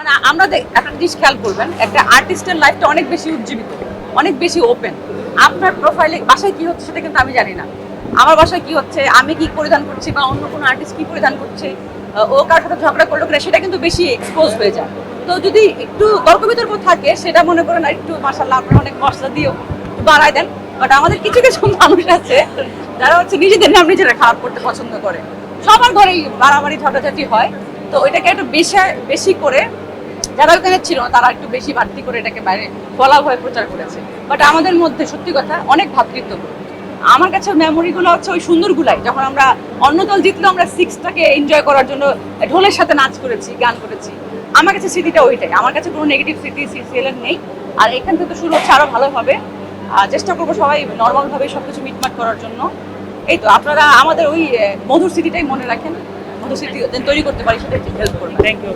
মানে আমরা একটা জিনিস খেয়াল করবেন, একটা আর্টিস্টের লাইফটা অনেক বেশি উজ্জীবিত, অনেক বেশি ওপেন। আপনার প্রোফাইলে বাসায় কি হচ্ছে সেটা কিন্তু আমি জানি না। আমার বাসায় কি হচ্ছে, আমি কি পরিধান করছি বা অন্য কোনো আর্টিস্ট কি পরিধান করছে, ও কার সাথে ঝগড়া করলো কিনা সেটা কিন্তু বেশি এক্সপোজ হয়ে যায়। তো যদি একটু তর্ক বিতর্ক থাকে সেটা মনে করেন একটু মাশাআল্লাহ আপনারা অনেক মশলা দিও একটু বাড়াই দেন। বাট আমাদের কিছু কিছু মানুষ আছে যারা হচ্ছে নিজেদের নাম নিজেরা খারাপ করতে পছন্দ করে। সবার ঘরেই বাড়াবাড়ি ঝগড়াঝাটি হয়। তো ওইটাকে একটু বেশি করে যারা ওখানে ছিল না তারা একটু বেশি বাড়তি করে এটাকে বাইরে ফলাভাবে প্রচার করেছে। বাট আমাদের মধ্যে সত্যি কথা অনেক ভ্রাতৃত্ববোধ। আমার কাছে মেমোরিগুলো হচ্ছে ওই সুন্দরগুলাই, যখন আমরা অন্য দল জিতলেও আমরা সিক্সটাকে এনজয় করার জন্য ঢোলের সাথে নাচ করেছি, গান করেছি। আমার কাছে স্মৃতিটা ওইটাই, আমার কাছে কোনো নেগেটিভ স্মৃতি সিসিএলের নেই। আর এখান থেকে তো শুরু হচ্ছে আরো ভালোভাবে। চেষ্টা করবো সবাই নর্মালভাবে সবকিছু মিটমাট করার জন্য। এই তো আপনারা আমাদের ওই মধুর স্মৃতিটাই মনে রাখেন, মধুর স্মৃতি তৈরি করতে পারি সেটা হেল্প করবেন। Thank you.